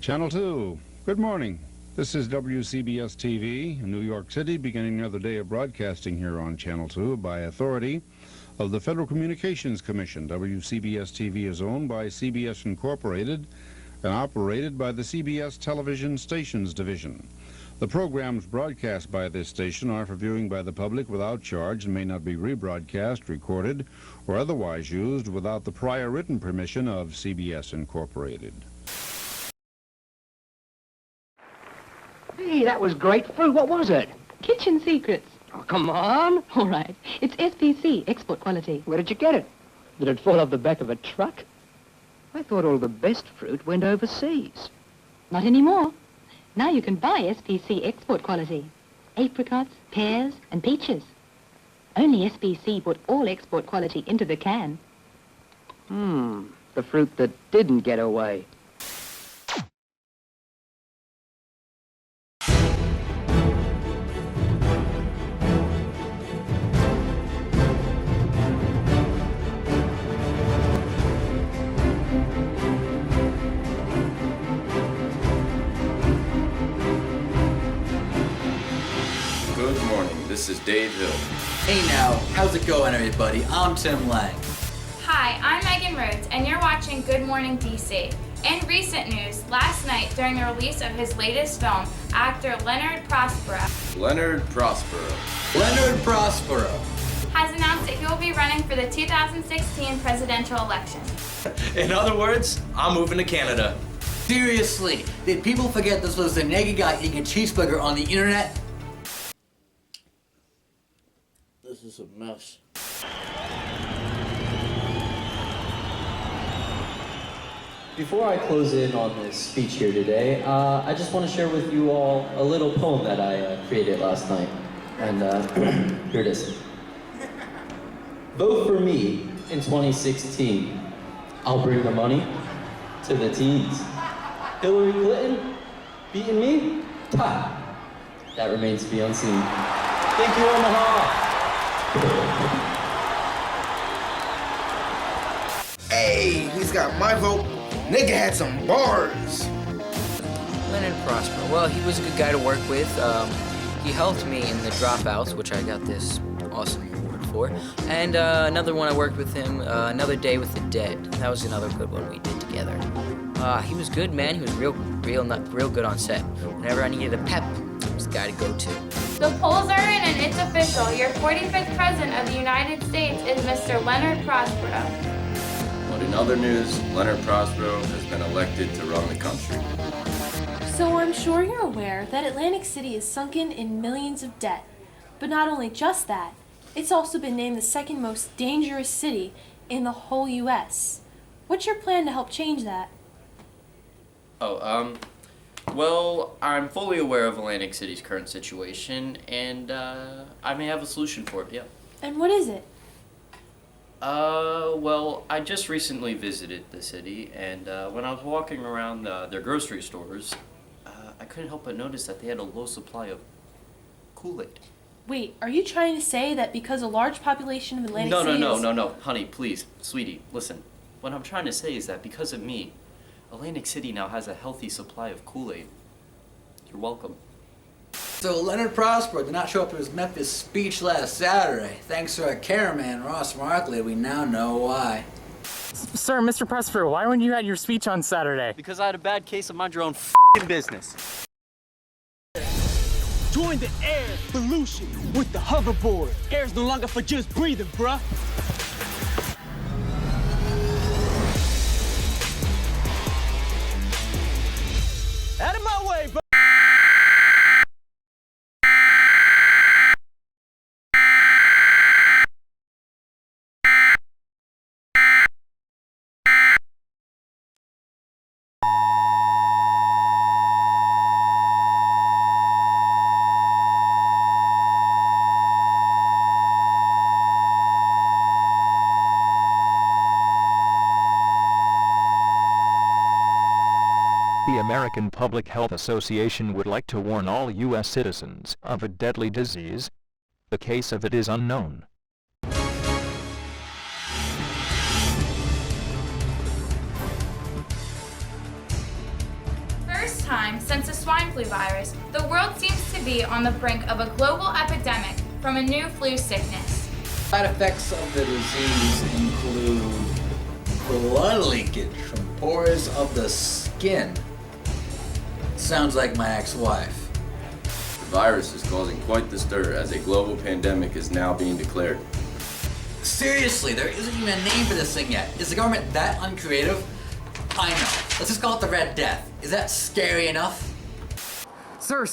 Channel 2, good morning. This is WCBS TV in New York City, beginning another day of broadcasting here on Channel 2 by authority of the Federal Communications Commission. WCBS TV is owned by CBS Incorporated and operated by the CBS Television Stations Division. The programs broadcast by this station are for viewing by the public without charge and may not be rebroadcast, recorded, or otherwise used without the prior written permission of CBS Incorporated. Hey, that was great fruit. What was it? Kitchen secrets. Oh, come on. All right. It's SPC, export quality. Where did you get it? Did it fall off the back of a truck? I thought all the best fruit went overseas. Not anymore. Now you can buy SPC export quality. Apricots, pears, and peaches. Only SPC put all export quality into the can. The fruit that didn't get away. Good morning, this is Dave Hill. Hey now, how's it going everybody? I'm Tim Lang. Hi, I'm Megan Rhodes, and you're watching Good Morning DC. In recent news, last night during the release of his latest film, actor Leonard Prospero Leonard Prospero has announced that he will be running for the 2016 presidential election. In other words, I'm moving to Canada. Seriously, did people forget this was the naked guy eating a cheeseburger on the internet? This is a mess. Before I close in on this speech here today, I just want to share with you all a little poem that I created last night. And here it is. Vote for me in 2016. I'll bring the money to the teens. Hillary Clinton beating me? Ha! That remains to be unseen. Thank you, Omaha! Hey, he's got my vote. Nigga had some bars. Leonard Prospero. Well, he was a good guy to work with. He helped me in The Dropouts, which I got this awesome award for. And another one I worked with him, Another Day with the Dead. That was another good one we did together. He was good, man. He was real good on set. Whenever I needed a pep, he was the guy to go to. The polls are in and it's official. Your 45th president of the United States is Mr. Leonard Prospero. But in other news, Leonard Prospero has been elected to run the country. So I'm sure you're aware that Atlantic City is sunken in millions of debt. But not only just that, it's also been named the second most dangerous city in the whole U.S. What's your plan to help change that? Well, I'm fully aware of Atlantic City's current situation, and I may have a solution for it, yeah. And what is it? Well, I just recently visited the city, and when I was walking around their grocery stores, I couldn't help but notice that they had a low supply of Kool-Aid. Wait, are you trying to say that because a large population of Atlantic City No, honey, please, sweetie, listen. What I'm trying to say is that because of me, Atlantic City now has a healthy supply of Kool-Aid. You're welcome. So Leonard Prospero did not show up to his Memphis speech last Saturday. Thanks to our cameraman, Ross Markley, we now know why. Sir, Mr. Prospero, why weren't you at your speech on Saturday? Because I had a bad case of mind your own f***ing business. Join the air pollution with the hoverboard. Air's no longer for just breathing, bruh. Out of my way, bro. The American Public Health Association would like to warn all U.S. citizens of a deadly disease. The case of it is unknown. First time since the swine flu virus, the world seems to be on the brink of a global epidemic from a new flu sickness. Side effects of the disease include blood leakage from pores of the skin. Sounds like my ex-wife. The virus is causing quite the stir as a global pandemic is now being declared. Seriously, there isn't even a name for this thing yet. Is the government that uncreative? I know. Let's just call it the Red Death. Is that scary enough? Sir,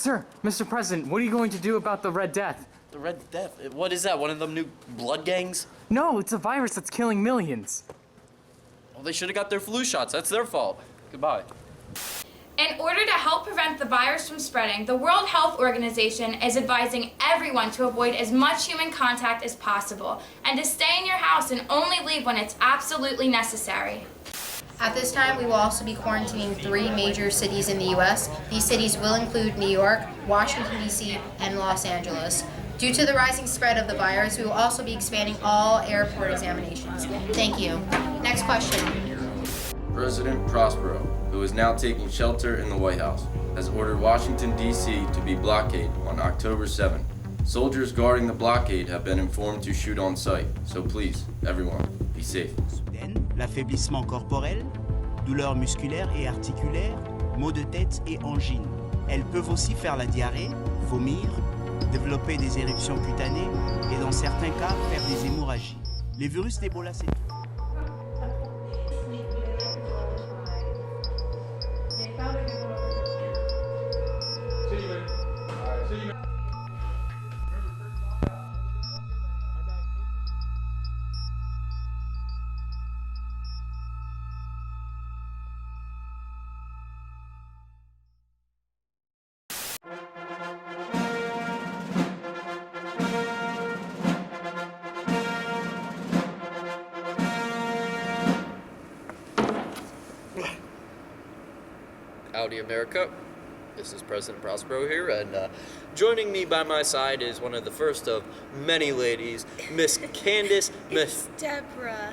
Mr. President, what are you going to do about the Red Death? The Red Death? What is that? One of them new blood gangs? No, it's a virus that's killing millions. Well, they should have got their flu shots. That's their fault. Goodbye. In order to help prevent the virus from spreading, the World Health Organization is advising everyone to avoid as much human contact as possible and to stay in your house and only leave when it's absolutely necessary. At this time, we will also be quarantining 3 major cities in the U.S. These cities will include New York, Washington, D.C., and Los Angeles. Due to the rising spread of the virus, we will also be expanding all airport examinations. Thank you. Next question. President Prospero, who is now taking shelter in the White House, has ordered Washington, D.C. to be blockaded on October 7th. Soldiers guarding the blockade have been informed to shoot on sight, so please, everyone, be safe. L'affaiblissement corporel, douleurs musculaires et articulaires, maux de tête et angines. Elles peuvent aussi faire la diarrhée, vomir, développer des éruptions cutanées et dans certains cas faire des hémorragies. Les virus d'Ebola, c'est... Howdy, America. This is President Prospero here, and joining me by my side is one of the first of many ladies, Miss Candace. It's Deborah.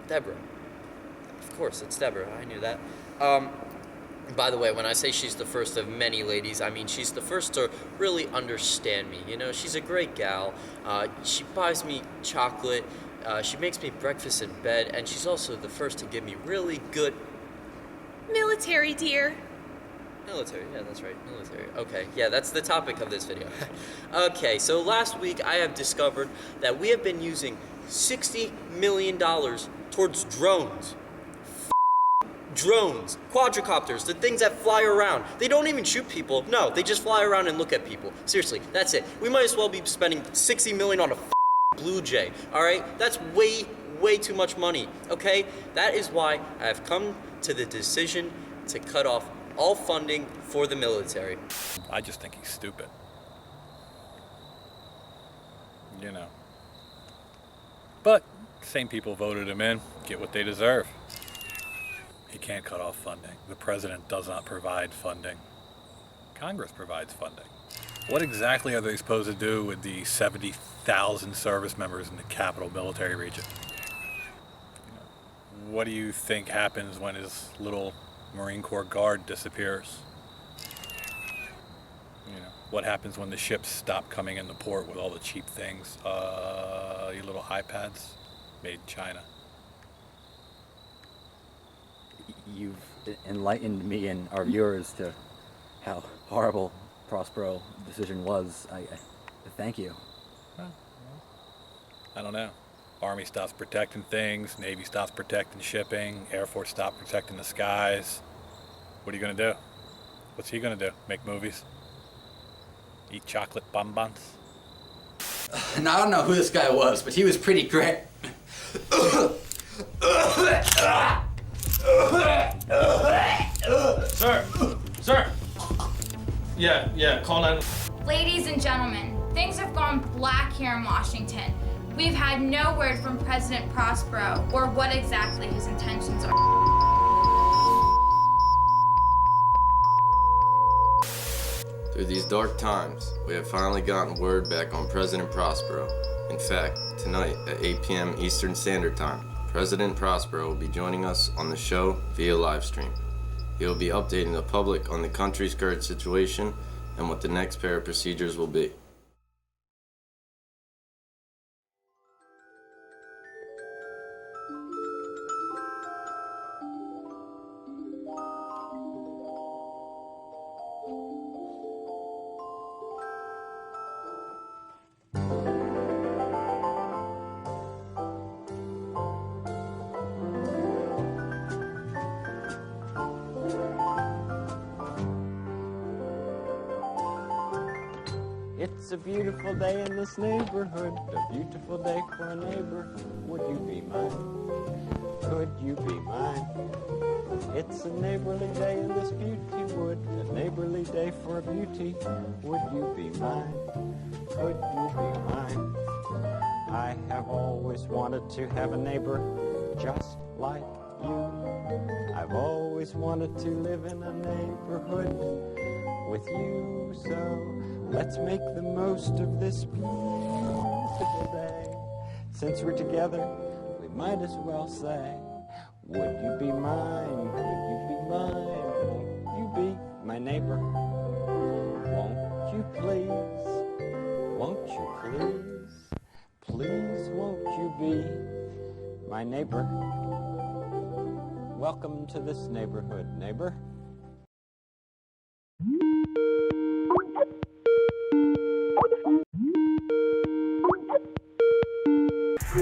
Deborah. Of course, it's Deborah. I knew that. By the way, when I say she's the first of many ladies, I mean she's the first to really understand me. You know, she's a great gal. She buys me chocolate. She makes me breakfast in bed, and she's also the first to give me really good... Military, dear. Military, yeah, that's right, military. Okay, yeah, that's the topic of this video. Okay, so last week I have discovered that we have been using $60 million towards drones. Drones, quadricopters, the things that fly around. They don't even shoot people. No, they just fly around and look at people. Seriously, that's it. We might as well be spending $60 million on a Blue Jay, all right? That's way too much money, okay? That is why I have come to the decision to cut off all funding for the military. I just think he's stupid. You know. But same people voted him in, get what they deserve. He can't cut off funding. The president does not provide funding. Congress provides funding. What exactly are they supposed to do with the 70,000 service members in the capital military region? What do you think happens when his little Marine Corps guard disappears? You know, what happens when the ships stop coming into port with all the cheap things? Your little iPads made in China. You've enlightened me and our viewers to how horrible Prospero decision was. I thank you. Well, I don't know. Army stops protecting things, Navy stops protecting shipping, Air Force stops protecting the skies. What are you gonna do? What's he gonna do? Make movies? Eat chocolate bonbons? Now, I don't know who this guy was, but he was pretty great. Sir! Yeah, call 9. Ladies and gentlemen, things have gone black here in Washington. We've had no word from President Prospero or what exactly his intentions are. Through these dark times, we have finally gotten word back on President Prospero. In fact, tonight at 8 p.m. Eastern Standard Time, President Prospero will be joining us on the show via live stream. He will be updating the public on the country's current situation and what the next pair of procedures will be. It's a beautiful day in this neighborhood, a beautiful day for a neighbor. Would you be mine? Could you be mine? It's a neighborly day in this beauty wood, a neighborly day for a beauty. Would you be mine? Could you be mine? I have always wanted to have a neighbor just like you. I've always wanted to live in a neighborhood with you, so let's make the most of this beautiful day. Since we're together, we might as well say, would you be mine? Would you be mine? Won't you be my neighbor? Won't you please? Won't you please? Please won't you be my neighbor? Welcome to this neighborhood, neighbor.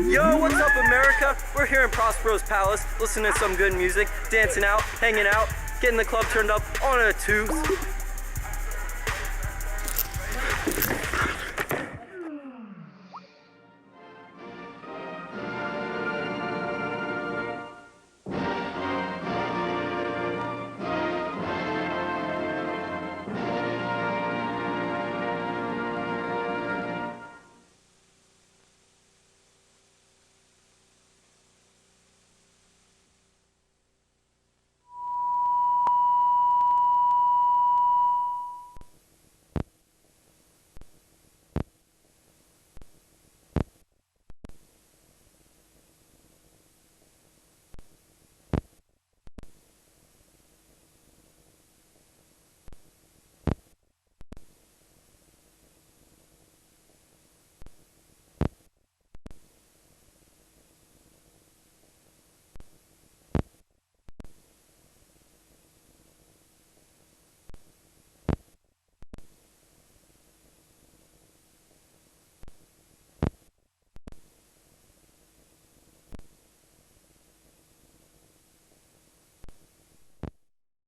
Yo, what's up, America? We're here in Prospero's Palace, listening to some good music, dancing out, hanging out, getting the club turned up on a tubes.